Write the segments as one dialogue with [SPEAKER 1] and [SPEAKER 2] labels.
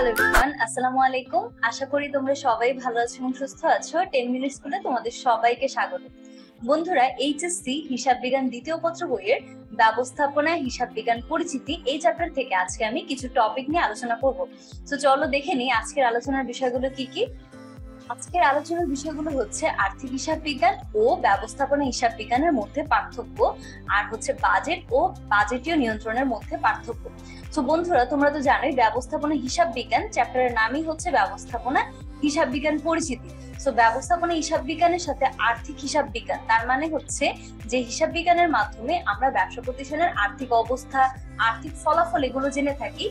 [SPEAKER 1] Hello everyone, আসসালামু আলাইকুম। আশা করি তোমরা সবাই ভালো আছো এবং সুস্থ আছো। 10 মিনিট স্কুলে তোমাদের সবাইকে স্বাগত। বন্ধুরা, এইচএসসি হিসাব বিজ্ঞান দ্বিতীয় পত্র বইয়ের ব্যবস্থাপনা হিসাব বিজ্ঞান পরিচিতি এই চ্যাপ্টার থেকে আজকে আমি কিছু টপিক নিয়ে আলোচনা করব। তো চলো দেখে নিই আজকের আলোচনার বিষয়গুলো কি কি। আজকের আলোচনার বিষয়গুলো হচ্ছে আর্থিক হিসাব বিজ্ঞান ও ব্যবস্থাপনা হিসাব বিজ্ঞানের মধ্যে পার্থক্য, আর হচ্ছে বাজেট ও বাজেটীয় নিয়ন্ত্রণের মধ্যে পার্থক্য। তো বন্ধুরা, তোমরা তো জানোই ব্যবস্থাপনা হিসাব বিজ্ঞান চ্যাপ্টারের নামই হচ্ছে ব্যবস্থাপনা হিসাব বিজ্ঞান পরিচিতি। তো ব্যবস্থাপনা হিসাব বিজ্ঞানের সাথে আর্থিক হিসাব বিজ্ঞান, তার মানে হচ্ছে যে হিসাব বিজ্ঞানের মাধ্যমে আমরা ব্যবসা প্রতিষ্ঠানের আর্থিক অবস্থা, আর্থিক ফলাফল এগুলো জেনে থাকি।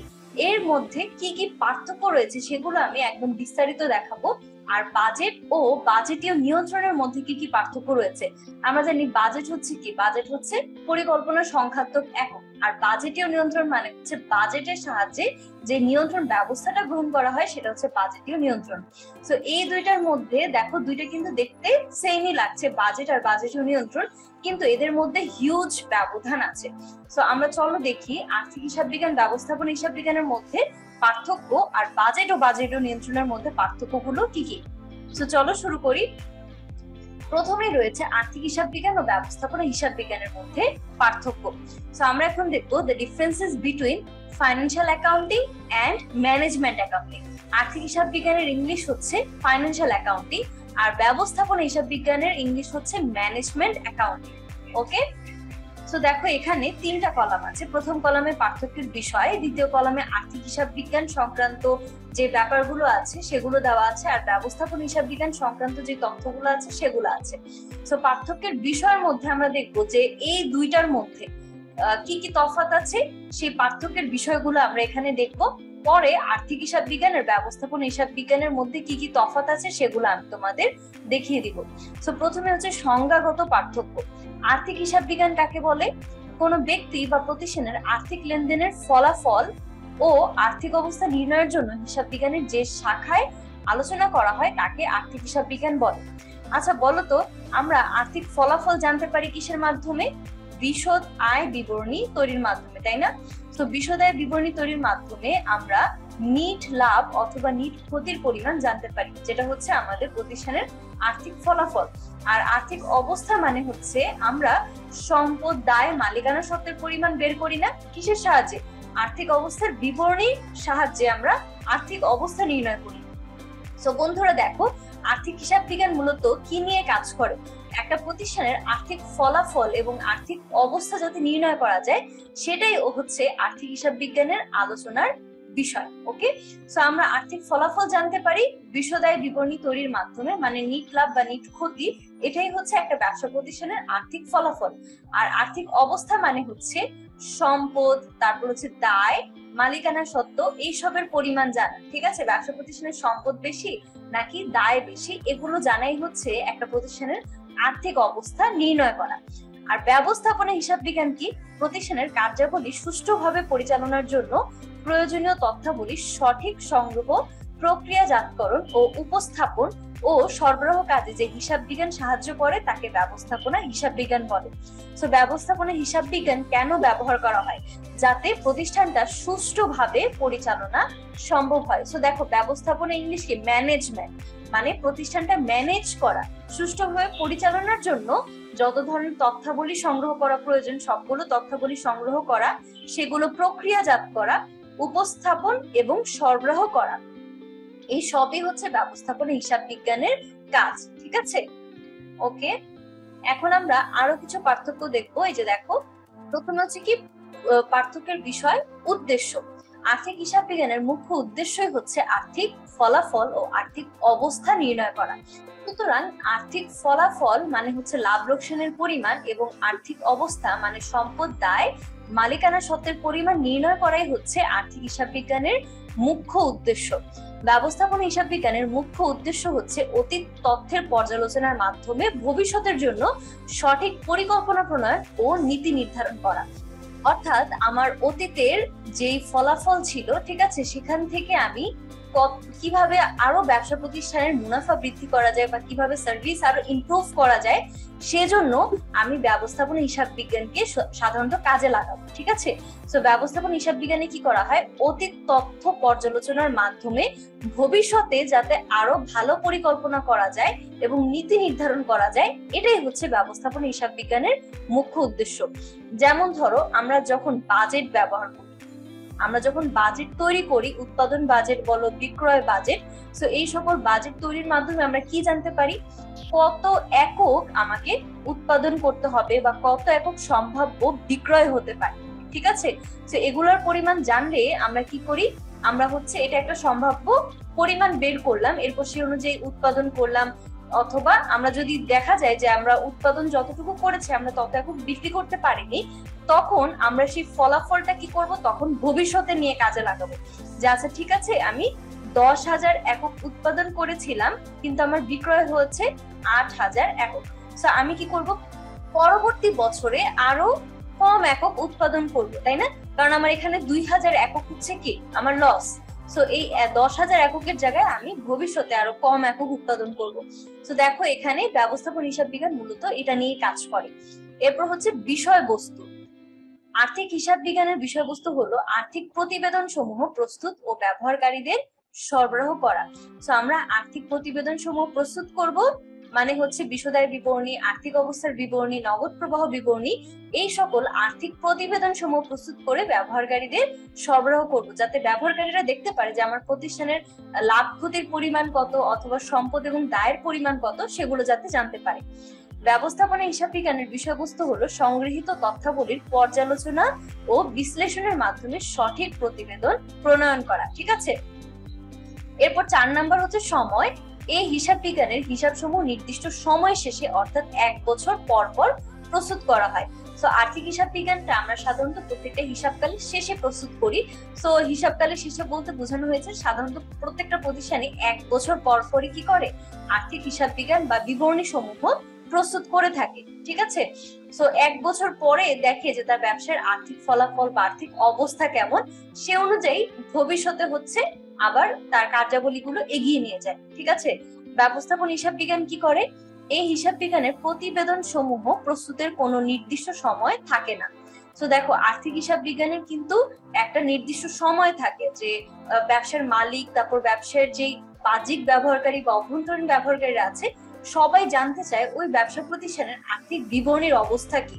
[SPEAKER 1] এর মধ্যে কি কি পার্থক্য রয়েছে সেগুলো আমি একদম বিস্তারিত দেখাবো। আর বাজেট ও বাজেটীয় নিয়ন্ত্রণের মধ্যে কি কি পার্থক্য রয়েছে। আমরা জানি বাজেট হচ্ছে কি, বাজেট হচ্ছে পরিকল্পনা সংখ্যাত্মক একক, আর বাজেটীয় নিয়ন্ত্রণ মানে হচ্ছে বাজেটের সাহায্যে যে নিয়ন্ত্রণ ব্যবস্থাটা গ্রহণ করা হয় সেটা হচ্ছে বাজেটীয় নিয়ন্ত্রণ। তো এই দুইটার মধ্যে দেখো, দুইটা কিন্তু দেখতে সেমই লাগছে, বাজেট আর বাজেটীয় নিয়ন্ত্রণ, কিন্তু এদের মধ্যে হিউজ ব্যবধান আছে। তো আমরা চলো দেখি আর্থিক হিসাব বিজ্ঞান ব্যবস্থাপনা হিসাব বিজ্ঞানের মধ্যে পার্থক্য আর বাজেট ও বাজেটীয় নিয়ন্ত্রণের মধ্যে পার্থক্যগুলো কি কি। তো চলো শুরু করি। প্রথমেই রয়েছে আর্থিক হিসাব বিজ্ঞান ও ব্যবস্থাপনা হিসাব বিজ্ঞানের মধ্যে পার্থক্য। তো আমরা এখন দেখবো the differences between financial accounting and management accounting. আর্থিক হিসাব বিজ্ঞানের ইংলিশ হচ্ছে ফাইন্যান্সিয়াল অ্যাকাউন্টিং, আর ব্যবস্থাপনা হিসাব বিজ্ঞানের ইংলিশ হচ্ছে ম্যানেজমেন্ট অ্যাকাউন্টিং। ওকে, তো দেখো এখানে তিনটা কলাম আছে। প্রথম কলামে পার্থক্যের বিষয়, দ্বিতীয় কলামে আর্থিক হিসাব বিজ্ঞান সংক্রান্ত যে ব্যাপারগুলো আছে সেগুলো দেওয়া আছে, আর ব্যবস্থাপনা হিসাব বিজ্ঞান সংক্রান্ত যে তথ্যগুলো আছে সেগুলো আছে। তো পার্থক্যের বিষয়ের মধ্যে আমরা দেখবো যে এই দুইটার মধ্যে কি কি তফাৎ আছে, সেই পার্থক্যের বিষয়গুলো আমরা এখানে দেখবো। পরে আর্থিক হিসাব বিজ্ঞান আর ব্যবস্থাপনা হিসাব বিজ্ঞানের মধ্যে কি কি তফাৎ আছে সেগুলো আমি তোমাদের দেখিয়ে দিব। তো প্রথমে হচ্ছে সংজ্ঞাগত পার্থক্য। আর্থিক হিসাব বিজ্ঞান কাকে বলে? কোনো ব্যক্তি বা প্রতিষ্ঠানের আর্থিক লেনদেনের ফলাফল ও আর্থিক অবস্থা নির্ণয়ের জন্য হিসাব বিজ্ঞানের যে শাখায় আলোচনা করা হয় তাকে আর্থিক হিসাব বিজ্ঞান বলে। আচ্ছা বলো তো, আমরা আর্থিক ফলাফল জানতে পারি কিসের মাধ্যমে? বিশদ আয় বিবরণী তৈরির মাধ্যমে, তাই না? তো বিশদ আয় বিবরণী তৈরির মাধ্যমে আমরা নিট লাভ অথবা নিট ক্ষতির পরিমাণ জানতে পারি, যেটা হচ্ছে আমাদের প্রতিষ্ঠানের আর্থিক ফলাফল। আর আর্থিক অবস্থা মানে হচ্ছে আমরা সম্পদ, দায়, মালিকানা সত্ত্বের পরিমাণ বের করি না, কিসের সাহায্যে? আর্থিক অবস্থার বিবরণীর সাহায্যে আমরা আর্থিক অবস্থা নির্ণয় করি। তো বন্ধুরা দেখো, আর্থিক হিসাব বিজ্ঞান মূলত কি নিয়ে কাজ করে? একটা প্রতিষ্ঠানের আর্থিক ফলাফল এবং আর্থিক অবস্থা যাতে নির্ণয় করা যায় সেটাই হচ্ছে আর্থিক হিসাব বিজ্ঞানের আলোচনার বিষয়। ওকে, তো আমরা আর্থিক ফলাফল জানতে পারি বিশদ আয় বিবরণী তৈরির মাধ্যমে, মানে নিট লাভ বা নিট ক্ষতি, এটাই হচ্ছে একটা ব্যবসা প্রতিষ্ঠানের আর্থিক ফলাফল। আর আর্থিক অবস্থা মানে হচ্ছে সম্পদ, তারপর হচ্ছে দায়, মালিকানা সত্ত্ব, এইসবের পরিমাণ জানা। ঠিক আছে, ব্যবসা প্রতিষ্ঠানের সম্পদ বেশি নাকি দায় বেশি, এগুলো জানাই হচ্ছে একটা প্রতিষ্ঠানের আর্থিক অবস্থা নির্ণয় করা। আর ব্যবস্থাপনা হিসাব বিজ্ঞান কি? প্রতিষ্ঠানের কার্যাবলী সুষ্ঠুভাবে পরিচালনার জন্য প্রয়োজনীয় তথ্যাবলী সঠিক সংগ্রহ, প্রক্রিয়াজাতকরণ ও উপস্থাপন ও সরবরাহ কাজে যে হিসাব বিজ্ঞান সাহায্য করে তাকে ব্যবস্থাপনা হিসাব বিজ্ঞান বলে। তো ব্যবস্থাপনা হিসাব বিজ্ঞান কেন ব্যবহার করা হয়? যাতে প্রতিষ্ঠানটা সুষ্ঠুভাবে পরিচালনা সম্ভব হয়। তো দেখো, ব্যবস্থাপনা ইংলিশ কি? ম্যানেজমেন্ট, মানে প্রতিষ্ঠানটা ম্যানেজ করা, সুষ্ঠুভাবে পরিচালনার জন্য যত ধরনের তথ্যাবলী সংগ্রহ করা প্রয়োজন সবগুলো তথ্যাবলী সংগ্রহ করা, সেগুলো প্রক্রিয়াজাত করা, উপস্থাপন এবং সরবরাহ করা, এই সবই হচ্ছে ব্যবস্থাপনা হিসাব বিজ্ঞানের কাজ। ঠিক আছে, ওকে, এখন আমরা আরো কিছু পার্থক্য দেখবো। এই যে দেখো, প্রথম হচ্ছে কি পার্থক্যের বিষয়, উদ্দেশ্য। আর্থিক হিসাব বিজ্ঞানের মুখ্য উদ্দেশ্যই হচ্ছে আর্থিক ফলাফল ও আর্থিক অবস্থা নির্ণয় করা। সুতরাং আর্থিক ফলাফল মানে হচ্ছে লাভ লোকসানের পরিমাণ, এবং আর্থিক অবস্থা মানে সম্পদ, দায়, মালিকানা সত্ত্বের পরিমাণ নির্ণয় করাই হচ্ছে আর্থিক হিসাব বিজ্ঞানের মুখ্য উদ্দেশ্য। ব্যবস্থাপনা হিসাব বিজ্ঞানের মুখ্য উদ্দেশ্য হচ্ছে অতীত তথ্যের পর্যালোচনার মাধ্যমে ভবিষ্যতের জন্য সঠিক পরিকল্পনা প্রণয়ন ও নীতি নির্ধারণ করা। অর্থাৎ আমার অতীতের যেই ফলাফল ছিল, ঠিক আছে, সেখান থেকে আমি কিভাবে আরো ব্যবসা প্রতিষ্ঠানের মুনাফা বৃদ্ধি করা যায় বা কিভাবে সার্ভিস আরো ইমপ্রুভ করা যায়, সেজন্য আমি ব্যবস্থাপনা হিসাব বিজ্ঞানকে সাধারণত কাজে লাগাবো। ঠিক আছে, তো ব্যবস্থাপনা হিসাব বিজ্ঞানে কি করা হয়, অতীত তথ্য পর্যালোচনার মাধ্যমে ভবিষ্যতে যাতে আরো ভালো পরিকল্পনা করা যায় এবং নীতি নির্ধারণ করা যায়, এটাই হচ্ছে ব্যবস্থাপনা হিসাব বিজ্ঞানের মুখ্য উদ্দেশ্য। যেমন ধরো আমরা যখন বাজেট ব্যবহার করি, আমরা যখন বাজেট তৈরি করি, উৎপাদন বাজেট বলো, বিক্রয় বাজেট, তো এই সকল বাজেট তৈরির মাধ্যমে আমরা কি জানতে পারি, কত একক আমাকে উৎপাদন করতে হবে বা কত একক সম্ভাব্য বিক্রয় হতে পারে। ঠিক আছে, তো এগুলোর পরিমাণ জানলে আমরা কি করি, আমরা হচ্ছে এটা একটা সম্ভাব্য পরিমাণ বের করলাম, এরপর সেই অনুযায়ী উৎপাদন করলাম, অথবা আমরা যদি দেখা যায় যে আমরা উৎপাদন যতটুকু করেছি আমরা তত একক বিক্রি করতে পারিনি, তখন আমরা সেই ফলাফলটা কি করব, তখন ভবিষ্যতে নিয়ে কাজে লাগাবো। যে আচ্ছা ঠিক আছে, আমি 10,000 একক উৎপাদন করেছিলাম কিন্তু আমার বিক্রয় হয়েছে 8,000 একক, তো আমি কি করব, পরবর্তী বছরে আরো কম একক উৎপাদন করব, তাই না? কারণ আমার এখানে 2,000 একক হচ্ছে কি আমার লস, সো এই 10,000 এককের জায়গায় আমি ভবিষ্যতে আরো কম একক উৎপাদন করব। তো দেখো এখানে ব্যবস্থাপনা হিসাব বিজ্ঞান মূলত এটা নিয়ে কাজ করে। এরপর হচ্ছে বিষয়বস্তু। আর্থিক হিসাব বিজ্ঞানের বিষয়বস্তু হলো আর্থিক প্রতিবেদন সমূহ প্রস্তুত ও ব্যবহারকারীদের সরবরাহ করা। তো আমরা আর্থিক প্রতিবেদন সমূহ প্রস্তুত করব, মানে হচ্ছে বিশদায় বিবরণী, আর্থিক অবস্থার বিবরণী, নগদ প্রবাহ বিবরণী, এই সকল আর্থিক প্রতিবেদন সমূহ প্রস্তুত করে ব্যবহারকারীদের সরবরাহ করব, যাতে ব্যবহারকারীরা দেখতে পারে যে আমার প্রতিষ্ঠানের লাভ ক্ষতির পরিমাণ কত অথবা সম্পদ এবং দায়ের পরিমাণ কত, সেগুলো যাতে জানতে পারে। ব্যবস্থাপনা হিসাব বিজ্ঞানের বিষয়বস্তু হলো সংগৃহীত তথ্যাবলীর পর্যালোচনা ও বিশ্লেষণের মাধ্যমে সঠিক প্রতিবেদন প্রণয়ন করা। ঠিক আছে, এরপর 4 নাম্বার হচ্ছে সময়। এই হিসাব বিজ্ঞানের হিসাবসমূহ নির্দিষ্ট সময় শেষে অর্থাৎ 1 বছর পর পর প্রস্তুত করা হয়। তো আর্থিক হিসাব বিজ্ঞানটা আমরা সাধারণত প্রত্যেকটা হিসাবকালের শেষে প্রস্তুত করি। তো হিসাবকালের শেষে বলতে বোঝানো হয়েছে সাধারণত প্রত্যেকটা প্রতিষ্ঠানে 1 বছর পর পরই কি করে, আর্থিক হিসাব বিজ্ঞান বা বিবরণী সমূহ প্রস্তুত করে থাকে। ঠিক আছে, তো 1 বছর পরে দেখে যে তার ব্যবসার আর্থিক ফলাফল বা আর্থিক অবস্থা কেমন, সে অনুযায়ী ভবিষ্যতে হচ্ছে আবার তার কার্যাবলীগুলো এগিয়ে নিয়ে যায়। ঠিক আছে, ব্যবস্থাপনা হিসাব বিজ্ঞান কি করে, এই হিসাব বিজ্ঞানের প্রতিবেদন সমূহ প্রস্তুতের কোনো নির্দিষ্ট সময় থাকে না। তো দেখো আর্থিক হিসাব বিজ্ঞানের কিন্তু একটা নির্দিষ্ট সময় থাকে, যে ব্যবসার মালিক, তারপর ব্যবসার যে বাহ্যিক ব্যবহারকারী বা অভ্যন্তরীণ ব্যবহারকারীরা আছে, সবাই জানতে চায় ওই ব্যবসা প্রতিষ্ঠানের আর্থিক বিবরণীর অবস্থা কি।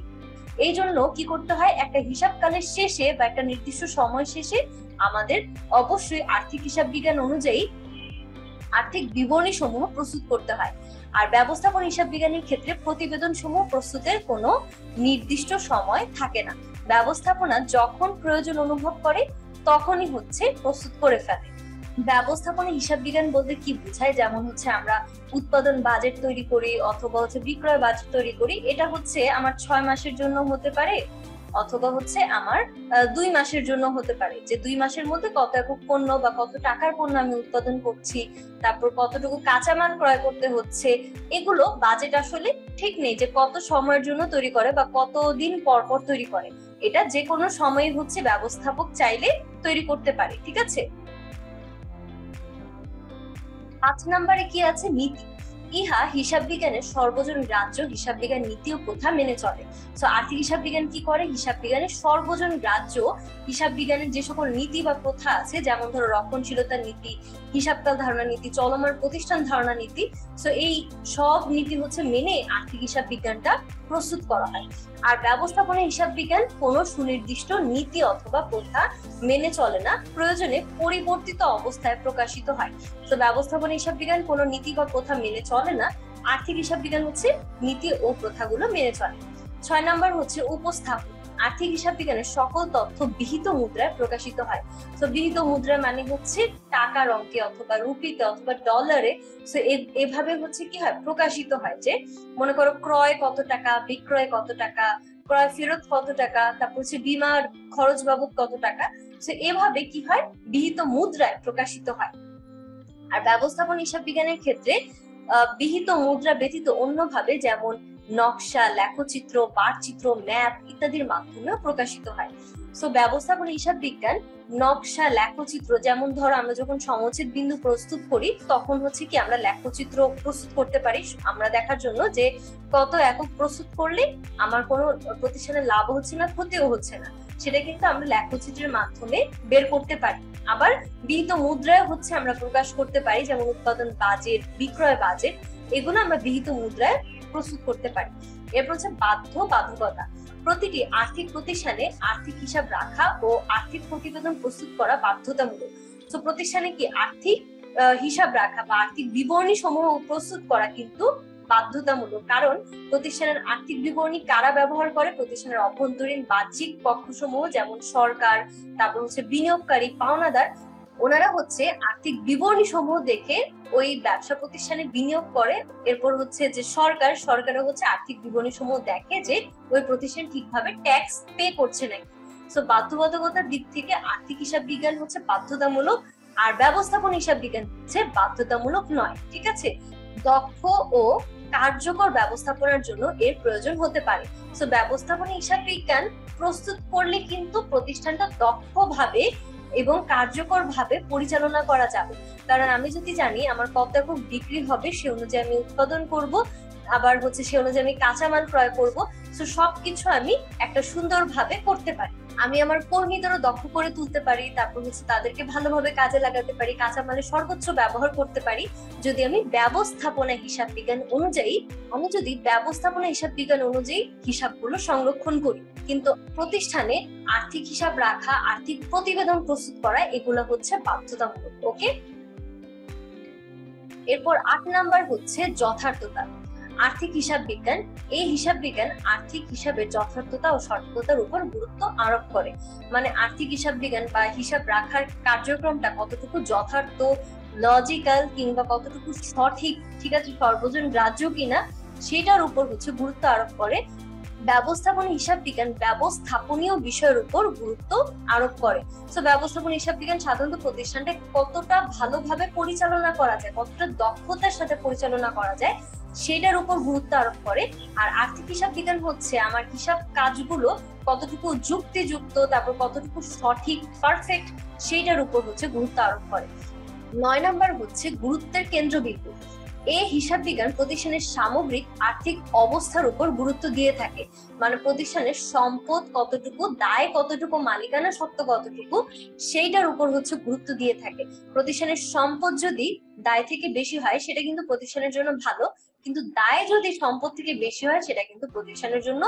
[SPEAKER 1] এই জন্য কি করতে হয়, একটা হিসাবকালের শেষে বা একটা নির্দিষ্ট সময় শেষে আমাদের অবশ্যই আর্থিক হিসাব বিজ্ঞান অনুযায়ী আর্থিক বিবরণী সমূহ প্রস্তুত করতে হয়। আর ব্যবস্থাপনা হিসাব বিজ্ঞানের ক্ষেত্রে প্রতিবেদন সমূহ প্রস্তুতের কোনো নির্দিষ্ট সময় থাকে না, ব্যবস্থাপনা যখন প্রয়োজন অনুভব করে তখনই হচ্ছে প্রস্তুত করে ফেলে। ব্যবস্থাপনা হিসাব বিজ্ঞান বলতে কি বোঝায়, যেমন হচ্ছে আমরা উৎপাদন বাজেট তৈরি করি অথবা হচ্ছে বিক্রয় বাজেট তৈরি করি, এটা হচ্ছে আমার 6 মাসের জন্য হতে পারে অথবা হচ্ছে আমার 2 মাসের জন্য হতে পারে, যে 2 মাসের মধ্যে কত একক পণ্য বা কত টাকার পণ্য আমি উৎপাদন করছি, তারপর কতটুকু কাঁচামাল ক্রয় করতে হচ্ছে। এগুলো বাজেট আসলে ঠিক নেই যে কত সময়ের জন্য তৈরি করে বা কতদিন পর পর তৈরি করে, এটা যে কোনো সময়ে হচ্ছে ব্যবস্থাপক চাইলে তৈরি করতে পারে। ঠিক আছে, 5 নম্বরে কি আছে, নীতি। ইহা হিসাব বিজ্ঞানের সর্বজন গ্রাহ্য হিসাব বিজ্ঞান নীতি ও প্রথা মেনে চলে। তো আর্থিক হিসাব বিজ্ঞান কি করে, হিসাব বিজ্ঞানের সর্বজন গ্রাহ্য হিসাব বিজ্ঞানের যে সকল নীতি বা প্রথা আছে, যেমন ধরো রক্ষণশীলতা নীতি, হিসাবকাল ধারণা নীতি, চলমান প্রতিষ্ঠান ধারণা নীতি, তো এই সব নীতি হচ্ছে মেনে আর্থিক হিসাব বিজ্ঞানটা প্রস্তুত করা হয়। আর ব্যবস্থাপনা হিসাব বিজ্ঞান কোনো সুনির্দিষ্ট নীতি অথবা প্রথা মেনে চলে না, প্রয়োজনে পরিবর্তিত অবস্থায় প্রকাশিত হয়। তো ব্যবস্থাপনা হিসাব বিজ্ঞান কোনো নীতি বা প্রথা মেনে চলে না, আর্থিক হিসাব বিজ্ঞান হচ্ছে নীতি ও প্রথাগুলো মেনে চলে। 6 নাম্বার হচ্ছে উপস্থাপন। আর্থিক হিসাব বিজ্ঞানের সকল তথ্য বিহিত মুদ্রায় প্রকাশিত হয়। তো বিহিত মুদ্রা মানে হচ্ছে টাকার অঙ্কে অথবা রুপিতে অথবা ডলারে, তো এভাবে হচ্ছে কি হয়, প্রকাশিত হয়। যে মনে করো ক্রয় কত টাকা, বিক্রয় কত টাকা, ক্রয় ফেরত কত টাকা, তারপর হচ্ছে বীমার খরচ বাবদ কত টাকা, তো এভাবে কি হয়, বিহিত মুদ্রায় প্রকাশিত হয়। আর ব্যবস্থাপনা হিসাব বিজ্ঞানের ক্ষেত্রে বিহিত মুদ্রা ব্যতীত অন্যভাবে, যেমন নকশা, লেখচিত্র, বারচিত্র, ম্যাপ ইত্যাদির মাধ্যমেও প্রকাশিত হয়। সো ব্যবস্থাপনা হিসাব বিজ্ঞান নকশা, লেখচিত্র, যেমন ধরো আমরা যখন সমচ্ছেদ বিন্দু প্রস্তুত করি তখন হচ্ছে কি আমরা লেখচিত্র প্রস্তুত করতে পারি আমরা দেখার জন্য যে কত একক প্রস্তুত করলে আমার কোনো প্রতিষ্ঠানের লাভ হচ্ছে না, ক্ষতিও হচ্ছে না, সেটা কিন্তু আমরা লেখচিত্রের মাধ্যমে বের করতে পারি। আবার বিহিত মুদ্রায় হচ্ছে আমরা প্রকাশ করতে পারি, যেমন উৎপাদন বাজেট, বিক্রয় বাজেট, এগুলো আমরা বিহিত মুদ্রায় প্রস্তুত করতে পারি। এরপর হচ্ছে বাধ্যকতা। প্রতিটি আর্থিক প্রতিষ্ঠানে আর্থিক হিসাব রাখা ও আর্থিক প্রতিবেদন প্রস্তুত করা বাধ্যতামূলক। তো প্রতিষ্ঠানে কি আর্থিক হিসাব রাখা বা আর্থিক বিবরণী সমূহ প্রস্তুত করা কিন্তু বাধ্যতামূলক। কারণ প্রতিষ্ঠানের আর্থিক বিবরণী কারা ব্যবহার করে? প্রতিষ্ঠানের অভ্যন্তরীণ বাহ্যিক পক্ষসমূহ, যেমন সরকার, তারপর হচ্ছে বিনিয়োগকারী, পাওনাদার, ওনারা হচ্ছে আর্থিক বিবরণী সমূহ দেখে ওই ব্যবসা প্রতিষ্ঠানে বিনিয়োগ করে। এরপর হচ্ছে যে সরকারও হচ্ছে আর্থিক বিবরণী সমূহ দেখে যে ওই প্রতিষ্ঠান ঠিকভাবে ট্যাক্স পে করছে নাকি। সো বাধ্যবাধকতার দিক থেকে আর্থিক হিসাব বিজ্ঞান হচ্ছে বাধ্যতামূলক, আর ব্যবস্থাপনা হিসাব বিজ্ঞান হচ্ছে বাধ্যতামূলক নয়। ঠিক আছে, দক্ষ ও কার্যকর ব্যবস্থাপনার জন্য এর প্রয়োজন হতে পারে। সো ব্যবস্থাপনা হিসাব বিজ্ঞান প্রস্তুত করলে কিন্তু প্রতিষ্ঠানটা দক্ষভাবে এবং কার্যকর ভাবে পরিচালনা করা যাবে। কারণ আমি যদি জানি আমার কত একক বিক্রি হবে, সে অনুযায়ী আমি উৎপাদন করব, আবার হচ্ছে সে অনুযায়ী আমি কাঁচামাল ক্রয় করব, তো সবকিছু আমি একটা সুন্দরভাবে করতে পারি। আমি আমার কর্মীদেরও দক্ষ করে তুলতে পারি, তারপর হচ্ছে তাদেরকে ভালোভাবে কাজে লাগাতে পারি, কাঁচামালের সর্বোচ্চ ব্যবহার করতে পারি যদি আমি ব্যবস্থাপনা হিসাব বিজ্ঞান অনুযায়ী হিসাবগুলো সংরক্ষণ করি। কিন্তু প্রতিষ্ঠানে আর্থিক হিসাব রাখা, আর্থিক প্রতিবেদন প্রস্তুত করা, এগুলো হচ্ছে বাধ্যতামূলক। ওকে, এরপর 8 নাম্বার হচ্ছে যথার্থতা। আর্থিক হিসাব বিজ্ঞান, এই হিসাব বিজ্ঞান আর্থিক হিসাবের যথার্থতা ও সঠিকতার উপর গুরুত্ব আরোপ করে। মানে আর্থিক হিসাব বিজ্ঞান বা হিসাব রাখার কার্যক্রমটা কতটুকু যথার্থ, লজিক্যাল, কিংবা কতটুকু সঠিক, ঠিক আছে, সর্বজন গ্রাহ্য কিনা, সেটার উপর হচ্ছে গুরুত্ব আরোপ করে। ব্যবস্থাপনা হিসাব বিজ্ঞান ব্যবস্থাপনীয় বিষয়ের উপর গুরুত্ব আরোপ করে। তো ব্যবস্থাপনা হিসাব বিজ্ঞান সাধারণত প্রতিষ্ঠানটা কতটা ভালোভাবে পরিচালনা করা যায়, কতটা দক্ষতার সাথে পরিচালনা করা যায়, সেটার উপর গুরুত্ব আরোপ করে। আর আর্থিক হিসাব বিজ্ঞান হচ্ছে আমার হিসাব কাজগুলো কতটুকু যুক্তিযুক্ত, তারপর কতটুকু সঠিক, পারফেক্ট, সেইটার উপর হচ্ছে গুরুত্ব আরোপ করে। 9 নাম্বার হচ্ছে গুরুত্বের কেন্দ্রবিন্দু। এই হিসাব বিজ্ঞান প্রতিষ্ঠানের সামগ্রিক আর্থিক অবস্থার উপর গুরুত্ব দিয়ে থাকে। মানে প্রতিষ্ঠানের সম্পদ কতটুকু, দায় কতটুকু, মালিকানা সত্ত্ব কতটুকু, সেইটার উপর হচ্ছে গুরুত্ব দিয়ে থাকে। প্রতিষ্ঠানের সম্পদ যদি দায় থেকে বেশি হয় সেটা কিন্তু প্রতিষ্ঠানের জন্য ভালো, কিন্তু দায় যদি সম্পদ থেকে বেশি হয় সেটা কিন্তু প্রতিষ্ঠানের জন্য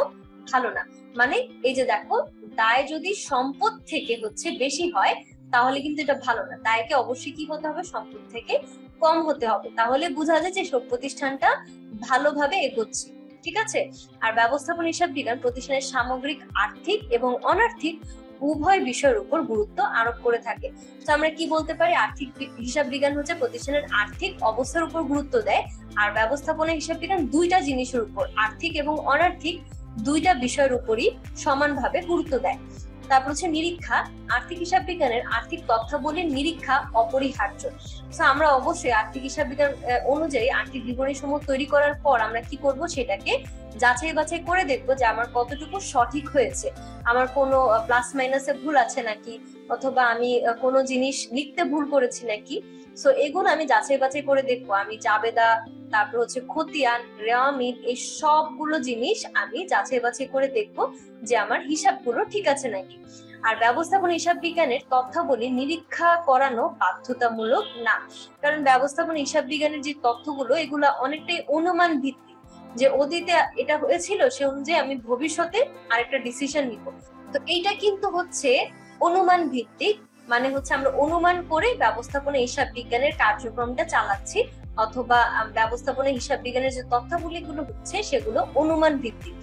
[SPEAKER 1] ভালো না। মানে এই যে দেখো, দায় যদি সম্পদ থেকে হচ্ছে বেশি হয় তাহলে কিন্তু এটা ভালো না, দায়কে অবশ্যই কি হতে হবে, সম্পদ থেকে কম হতে হবে, তাহলে বোঝা যায় যে সব প্রতিষ্ঠানটা ভালোভাবে এগোচ্ছে। ঠিক আছে, আর ব্যবস্থাপনা হিসাব বিজ্ঞান প্রতিষ্ঠানের সামগ্রিক আর্থিক এবং অনার্থিক উভয় বিষয়ের উপর গুরুত্ব আরোপ করে থাকে। তো আমরা কি বলতে পারি, আর্থিক হিসাব বিজ্ঞান হচ্ছে প্রতিষ্ঠানের আর্থিক অবস্থার উপর গুরুত্ব দেয়, আর ব্যবস্থাপনা হিসাব বিজ্ঞান দুইটা জিনিসের উপর, আর্থিক এবং অনার্থিক দুইটা বিষয়ের উপরই সমানভাবে গুরুত্ব দেয়। তারপর হচ্ছে নিরীক্ষা। আর্থিক হিসাব বিজ্ঞানের আর্থিক তথ্যাবলীর নিরীক্ষা অপরিহার্য। আমরা অবশ্যই আর্থিক হিসাব বিজ্ঞান অনুযায়ী আর্থিক বিবরণী সমূহ তৈরি করার পর আমরা কি করব, সেটাকে যাচাই বাছাই করে দেখবো যে আমার কতটুকু সঠিক হয়েছে, আমার কোনো প্লাস মাইনাসে ভুল আছে নাকি, অথবা আমি কোনো জিনিস লিখতে ভুল করেছি নাকি। সো এগুলো আমি যাচাই বাছাই করে দেখবো। আমি জাবেদা, তারপর হচ্ছে খতিয়ান, রেওয়ামিল, এই সবগুলো জিনিস আমি যাচাই বাছাই করে দেখবো যে আমার হিসাবগুলো ঠিক আছে নাকি। আর ব্যবস্থাপনা হিসাব বিজ্ঞানের তথ্যাবলী নিরীক্ষা করানো বাধ্যতামূলক না, কারণ ব্যবস্থাপনা হিসাব বিজ্ঞানের যে তথ্যগুলো এগুলো অনেকটাই অনুমান ভিত্তিক, যে অতীতে এটা হয়েছিল সে অনুযায়ী আমি ভবিষ্যতে আরেকটা ডিসিশন নিব। তো এইটা কিন্তু হচ্ছে অনুমান ভিত্তিক, মানে হচ্ছে আমরা অনুমান করে ব্যবস্থাপনা হিসাব বিজ্ঞানের কার্যক্রমটা চালাচ্ছি, অথবা ব্যবস্থাপনা হিসাব বিজ্ঞানের যে তথ্যাবলীগুলো হচ্ছে সেগুলো অনুমান ভিত্তিক।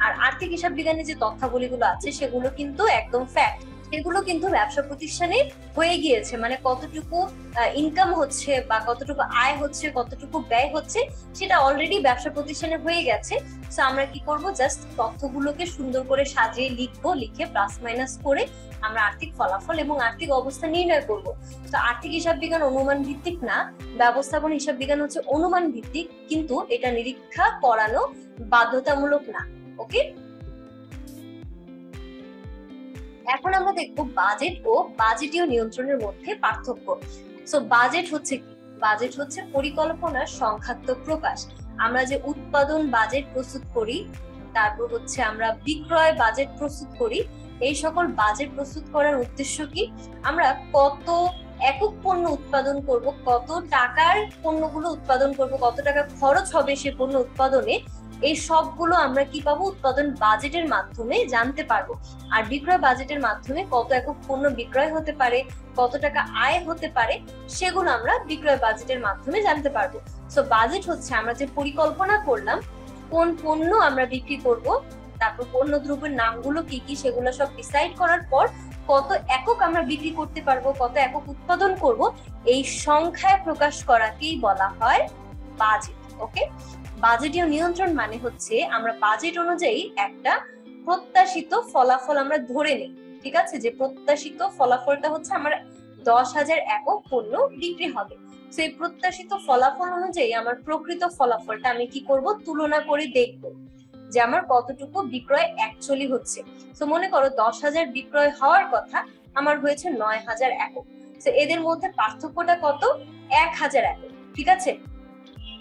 [SPEAKER 1] আর আর্থিক হিসাব বিজ্ঞানের যে তথ্যাবলীগুলো আছে সেগুলো কিন্তু একদম ফ্যাক্ট, এগুলো কিন্তু ব্যবসা প্রতিষ্ঠানে হয়ে গিয়েছে, মানে কতটুকু ইনকাম হচ্ছে বা কতটুকু আয় হচ্ছে, কতটুকু ব্যয় হচ্ছে, সেটা অলরেডি ব্যবসা প্রতিষ্ঠানে হয়ে গেছে। তো আমরা কি করব, জাস্ট তথ্যগুলোকে সুন্দর করে সাজিয়ে লিখবো, লিখে প্লাস মাইনাস করে আমরা আর্থিক ফলাফল এবং আর্থিক অবস্থা নির্ণয় করব। তো আর্থিক হিসাব বিজ্ঞান অনুমান ভিত্তিক না, ব্যবস্থাপনা হিসাব বিজ্ঞান হচ্ছে অনুমান ভিত্তিক, কিন্তু এটা নিরীক্ষা করানো বাধ্যতামূলক না। ওকে, এখন আমরা দেখবো বাজেট ও বাজেটীয় নিয়ন্ত্রণের মধ্যে পার্থক্য। সো বাজেট হচ্ছে কি? বাজেট হচ্ছে পরিকল্পনার সংখ্যাত্মক প্রকাশ। আমরা যে উৎপাদন বাজেট প্রস্তুত করি, তারপর হচ্ছে আমরা বিক্রয় বাজেট প্রস্তুত করি, এই সকল বাজেট প্রস্তুত করার উদ্দেশ্য কি? আমরা কত একক পণ্য উৎপাদন করব, কত টাকার পণ্যগুলো উৎপাদন করব, কত টাকা খরচ হবে সে পণ্য উৎপাদনে, এই সবগুলো আমরা কি পাবো? উৎপাদন বাজেটের মাধ্যমে জানতে পারবো। আর বিক্রয় বাজেটের মাধ্যমে কত একক পণ্য বিক্রয় হতে পারে, কত টাকা আয় হতে পারে, সেগুলো আমরা বিক্রয় বাজেটের মাধ্যমে জানতে পারবো। সো বাজেট হচ্ছে আমরা যে পরিকল্পনা করলাম কোন পণ্য আমরা বিক্রি করব, তারপর পণ্য দ্রব্যের নামগুলো কি কি, সেগুলো সব ডিসাইড করার পর কত একক আমরা বিক্রি করতে পারবো, কত একক উৎপাদন করব, এই সংখ্যায় প্রকাশ করাকেই বলা হয় বাজেট। ওকে, বাজেটীয় নিয়ন্ত্রণ মানে হচ্ছে আমরা বাজেট অনুযায়ী একটা প্রত্যাশিত ফলাফল আমরা ধরে নিই। ঠিক আছে, যে প্রত্যাশিত ফলাফলটা হচ্ছে আমার 10,000 একক পণ্য বিক্রি হবে। সেই প্রত্যাশিত ফলাফল অনুযায়ী আমার প্রকৃত ফলাফলটা আমি কি করব? তুলনা করে দেখব যে আমার কতটুকু বিক্রয় অ্যাকচুয়ালি হচ্ছে। তো মনে করো 10,000 বিক্রয় হওয়ার কথা, আমার হয়েছে 9,000 একক। তো এদের মধ্যে পার্থক্যটা কত? 1,000 একক। ঠিক আছে,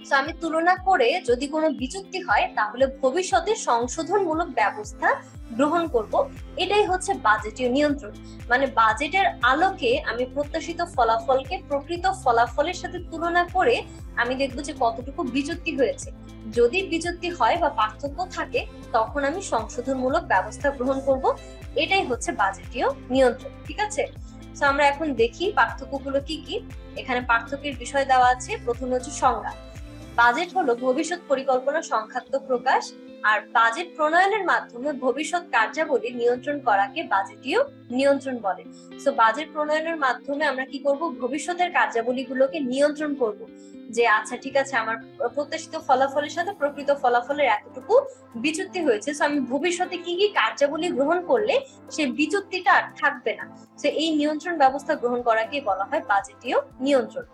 [SPEAKER 1] তো আমি তুলনা করে যদি কোনো বিচ্যুতি হয় তাহলে ভবিষ্যতে সংশোধনমূলক ব্যবস্থা গ্রহণ করব। এটাই হচ্ছে বাজেটীয় নিয়ন্ত্রণ। মানে বাজেটের আলোকে আমি প্রত্যাশিত ফলাফলকে প্রকৃত ফলাফলের সাথে তুলনা করে আমি দেখবো যে কতটুকু বিচ্যুতি হয়েছে। যদি বিচ্যুতি হয় বা পার্থক্য থাকে, তখন আমি সংশোধনমূলক ব্যবস্থা গ্রহণ করব। এটাই হচ্ছে বাজেটীয় নিয়ন্ত্রণ। ঠিক আছে, তো আমরা এখন দেখি পার্থক্যগুলো কি কি। এখানে পার্থক্যের বিষয় দেওয়া আছে। প্রথম হচ্ছে সংজ্ঞা। বাজেট হলো ভবিষ্যৎ পরিকল্পনা সংখ্যাত্মক প্রকাশ, আর বাজেট প্রণয়নের মাধ্যমে ভবিষ্যৎ কার্যাবলী নিয়ন্ত্রণ করাকে বাজেটীয় নিয়ন্ত্রণ বলে। সো বাজেট প্রণয়নের মাধ্যমে আমরা কি করব? ভবিষ্যতের কার্যাবলীগুলোকে নিয়ন্ত্রণ করব, যে আচ্ছা ঠিক আছে, আমার প্রত্যাশিত ফলাফলের সাথে প্রকৃত ফলাফলের এতটুকু বিচ্যুতি হয়েছে, সো আমি ভবিষ্যতে কি কি কার্যাবলী গ্রহণ করলে সেই বিচ্যুতিটা আর থাকবে না। তো এই নিয়ন্ত্রণ ব্যবস্থা গ্রহণ করাকে বলা হয় বাজেটীয় নিয়ন্ত্রণ।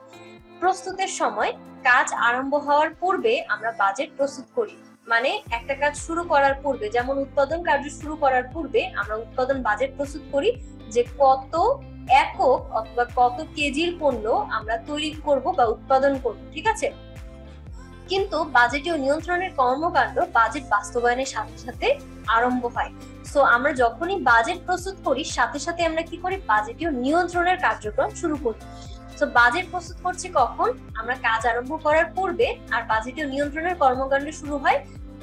[SPEAKER 1] প্রস্তুতের সময়, কাজ আরম্ভ হওয়ার পূর্বে আমরা বাজেট প্রস্তুত করি। মানে একটা কাজ শুরু করার পূর্বে, যেমন উৎপাদন কার্য শুরু করার পূর্বে আমরা উৎপাদন বাজেট প্রস্তুত করি, যে কত একক অথবা কত কেজির পণ্য আমরা তৈরি করব বা উৎপাদন করব। ঠিক আছে, কিন্তু বাজেটীয় নিয়ন্ত্রণের কর্মকাণ্ড বাজেট বাস্তবায়নের সাথে সাথে আরম্ভ হয়। সো আমরা যখনই বাজেট প্রস্তুত করি, সাথে সাথে আমরা কি করি? বাজেটীয় নিয়ন্ত্রণের কার্যক্রম শুরু করি। তো বাজেট প্রস্তুত করছি কখন? আমরা কাজ আরম্ভ করার পূর্বে। আর বাজেটীয় নিয়ন্ত্রণের কর্মকাণ্ড শুরু হয়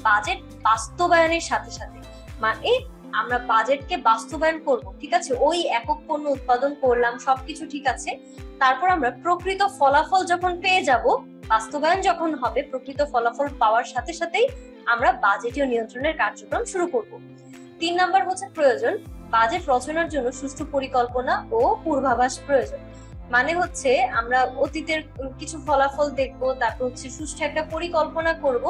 [SPEAKER 1] বাজেট বাস্তবায়নের সাথে সাথে। মানে আমরা বাজেটকে বাস্তবায়ন করব। ঠিক আছে, ওই একক পণ্য উৎপাদন করলাম, সবকিছু ঠিক আছে, তারপর আমরা প্রকৃত ফলাফল যখন পেয়ে যাব, বাস্তবায়ন যখন হবে, প্রকৃত ফলাফল পাওয়ার সাথে সাথেই আমরা বাজেটীয় নিয়ন্ত্রণের কার্যক্রম শুরু করব। 3 নাম্বার হচ্ছে প্রয়োজন। বাজেট রচনার জন্য সুষ্ঠু পরিকল্পনা ও পূর্বাভাস প্রয়োজন। মানে হচ্ছে আমরা অতীতের কিছু ফলাফল দেখব, তারপর হচ্ছে সুষ্ঠু একটা পরিকল্পনা করব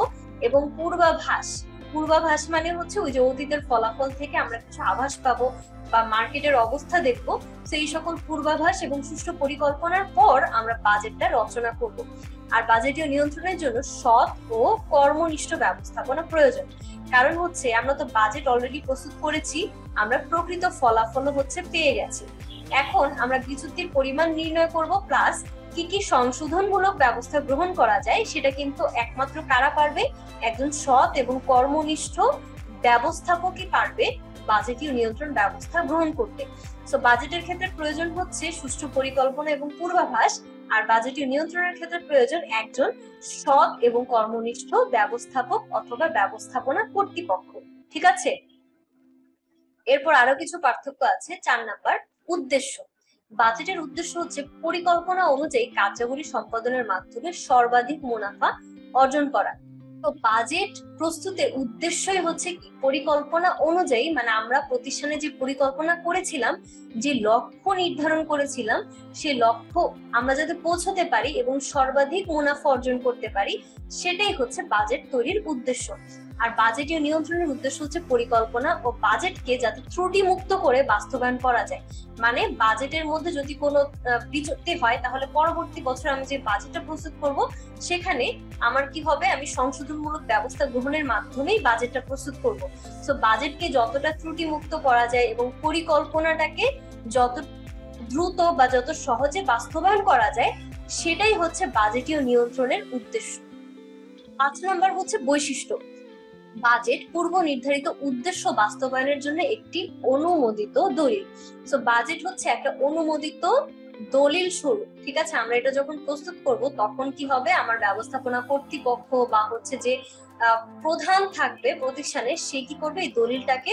[SPEAKER 1] এবং পূর্বাভাস। পূর্বাভাস মানে হচ্ছে ওই যে অতীতের ফলাফল থেকে আমরা কিছু আভাস পাবো বা মার্কেটের অবস্থা দেখবো, সেই সকল পূর্বাভাস এবং সুষ্ঠু পরিকল্পনার পর আমরা বাজেটটা রচনা করব। আর বাজেটীয় নিয়ন্ত্রণের জন্য সৎ ও কর্মনিষ্ঠ ব্যবস্থাপনা প্রয়োজন। কারণ হচ্ছে আমরা তো বাজেট অলরেডি প্রস্তুত করেছি, আমরা প্রকৃত ফলাফল হচ্ছে পেয়ে গেছি। এখন আমরা বিচ্যুতির পরিমাণ নির্ণয় করব, প্লাস কি কি সংশোধনমূলক ব্যবস্থা গ্রহণ করা যায় সেটা কিন্তু একমাত্র কারা পারবে? একজন সৎ এবং কর্মনিষ্ঠ ব্যবস্থাপকই পারবে বাজেটীয় নিয়ন্ত্রণ ব্যবস্থা গ্রহণ করতে। সো বাজেটের ক্ষেত্রে প্রয়োজন হচ্ছে সুষ্ঠু পরিকল্পনা এবং পূর্বাভাস, আর বাজেটীয় নিয়ন্ত্রণের ক্ষেত্রে প্রয়োজন একজন সৎ এবং কর্মনিষ্ঠ ব্যবস্থাপক অথবা ব্যবস্থাপনা কর্তৃপক্ষ। ঠিক আছে, এরপর আরো কিছু পার্থক্য আছে। 4 নাম্বার, উদ্দেশ্য। বাজেটের উদ্দেশ্য হচ্ছে পরিকল্পনা অনুযায়ী কার্যাবলী সম্পাদনের মাধ্যমে সর্বাধিক মুনাফা অর্জন করা। তো বাজেট প্রস্তুতের উদ্দেশ্যই হচ্ছে কি, পরিকল্পনা অনুযায়ী মানে আমরা প্রতিষ্ঠানে যে পরিকল্পনা করেছিলাম, যে লক্ষ্য নির্ধারণ করেছিলাম, সেই লক্ষ্য আমরা যাতে পৌঁছতে পারি এবং সর্বাধিক মুনাফা অর্জন করতে পারি, সেটাই হচ্ছে বাজেট তৈরির উদ্দেশ্য। আর বাজেটীয় নিয়ন্ত্রণের উদ্দেশ্য হচ্ছে পরিকল্পনা ও বাজেটকে যাতে ত্রুটি মুক্ত করে বাস্তবায়ন করা যায়। মানে বাজেটের মধ্যে যদি কোনো বিচ্যুতি হয়, তাহলে পরবর্তী বছর আমি যে বাজেটটা প্রস্তুত করব সেখানে আমার কি হবে, আমি সংশোধনমূলক ব্যবস্থা গ্রহণের মাধ্যমেই বাজেটটা প্রস্তুত করব। সো বাজেটকে যতটা ত্রুটি মুক্ত করা যায় এবং পরিকল্পনাটাকে যত দ্রুত বা যত সহজে বাস্তবায়ন করা যায়, সেটাই হচ্ছে বাজেটীয় নিয়ন্ত্রণের উদ্দেশ্য। 5 নম্বর হচ্ছে বৈশিষ্ট্য। বাজেট পূর্ব নির্ধারিত উদ্দেশ্য বাস্তবায়নের জন্য একটি অনুমোদিত দলিল। সো বাজেট হচ্ছে একটা অনুমোদিত দলিল স্বরূপ। ঠিক আছে, আমরা এটা যখন প্রস্তুত করব তখন কি হবে, আমার ব্যবস্থাপনা কর্তৃপক্ষ বা হচ্ছে যে প্রধান থাকবে প্রতিষ্ঠানে, সে কি করবে, এই দলিলটাকে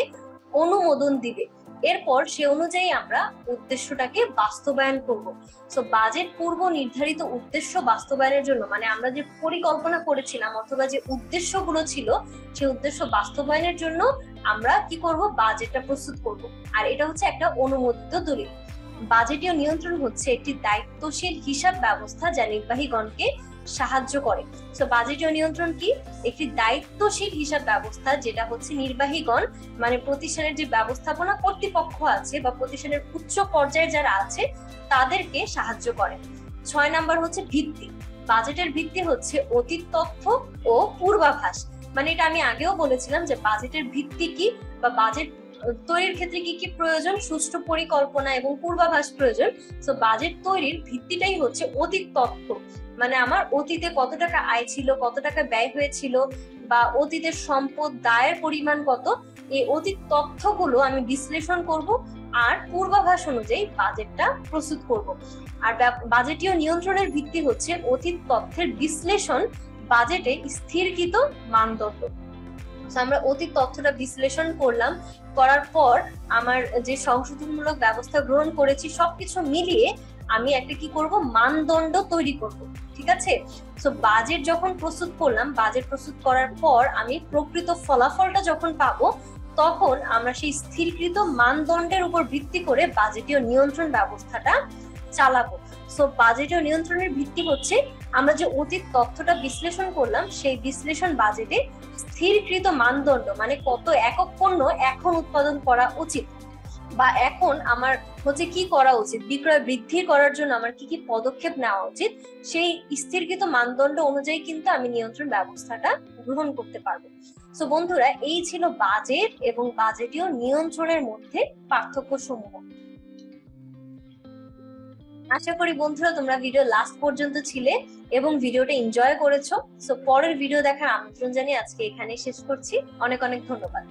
[SPEAKER 1] অনুমোদন দিবে। এরপর সে অনুযায়ী আমরা উদ্দেশ্যটাকে বাস্তবায়ন করব। সো বাজেট পূর্ব নির্ধারিত উদ্দেশ্য বাস্তবায়নের জন্য মানে আমরা যে পরিকল্পনা করেছিলাম অথবা যে উদ্দেশ্যগুলো ছিল, সেই উদ্দেশ্য বাস্তবায়নের জন্য আমরা কি করব, বাজেটটা প্রস্তুত করব। আর এটা হচ্ছে একটা অনুমোদিত দলিল। বাজেটীয় নিয়ন্ত্রণ হচ্ছে একটি দায়িত্বশীল হিসাব ব্যবস্থা যা নির্বাহীগণকে সাহায্য করে। সো বাজেটীয় নিয়ন্ত্রণ কি, একটি দায়িত্বশীল হিসাব ব্যবস্থা যেটা হচ্ছে নির্বাহীগণ মানে প্রতিষ্ঠানের যে ব্যবস্থাপনা কর্তৃপক্ষ আছে বা প্রতিষ্ঠানের উচ্চ পর্যায়ে যারা আছে তাদেরকে সাহায্য করে। 6 নাম্বার হচ্ছে ভিত্তি। বাজেটের ভিত্তি হচ্ছে অতীত তথ্য ও পূর্বাভাস। মানে এটা আমি আগেও বলেছিলাম যে বাজেটের ভিত্তি কি বা বাজেট তৈরির ক্ষেত্রে কি কি প্রয়োজন, সুষ্ঠু পরিকল্পনা এবং পূর্বাভাস প্রয়োজন। তো বাজেট তৈরির ভিত্তিটাই হচ্ছে অতীত তথ্য। মানে আমার অতীতে কত টাকা আয় ছিল, কত টাকা ব্যয় হয়েছিল, বা অতীতের সম্পদ দায়ের পরিমাণ কত, এই অতীত তথ্যগুলো আমি বিশ্লেষণ করব আর পূর্বাভাস অনুযায়ী বাজেটটা প্রস্তুত করব। আর বাজেটীয় নিয়ন্ত্রণের ভিত্তি হচ্ছে অতীত তথ্যের বিশ্লেষণ, বাজেটে স্থিরকৃত মানদণ্ড। আমরা অতীত তথ্যটা বিশ্লেষণ করলাম, করার পর আমার যে সংশোধনমূলক ব্যবস্থা গ্রহণ করেছি সবকিছু মিলিয়ে আমি একটা কি করব, মানদণ্ড তৈরি করব। ঠিক আছে, তো বাজেট যখন প্রস্তুত করলাম, বাজেট প্রস্তুত করার পর আমি প্রকৃত ফলাফলটা যখন পাবো, তখন আমরা সেই স্থিরকৃত মানদণ্ডের উপর ভিত্তি করে বাজেটীয় নিয়ন্ত্রণ ব্যবস্থাটা চালাবো। সো বাজেটীয় নিয়ন্ত্রণের ভিত্তি হচ্ছে আমরা যে অতীত তথ্যটা বিশ্লেষণ করলাম, সেই বিশ্লেষণ বাজেটে স্থিরকৃত মানদণ্ড মানে কত একক পণ্য এখন উৎপাদন করা উচিত, বা এখন আমার হচ্ছে কি করা উচিত, বিক্রয় বৃদ্ধি করার জন্য আমার কি কি পদক্ষেপ নেওয়া উচিত, সেই স্থিরকৃত মানদণ্ড অনুযায়ী কিন্তু আমি নিয়ন্ত্রণ ব্যবস্থাটা গ্রহণ করতে পারবো। সো বন্ধুরা, এই ছিল বাজেট এবং বাজেটীয় নিয়ন্ত্রণের মধ্যে পার্থক্য সমূহ। আশা করি বন্ধুরা তোমরা ভিডিও লাস্ট পর্যন্ত ছিলে এবং ভিডিওটা এনজয় করেছো। সো পরের ভিডিও দেখার আমন্ত্রণ জানিয়ে আজকে এখানে শেষ করছি। অনেক অনেক ধন্যবাদ।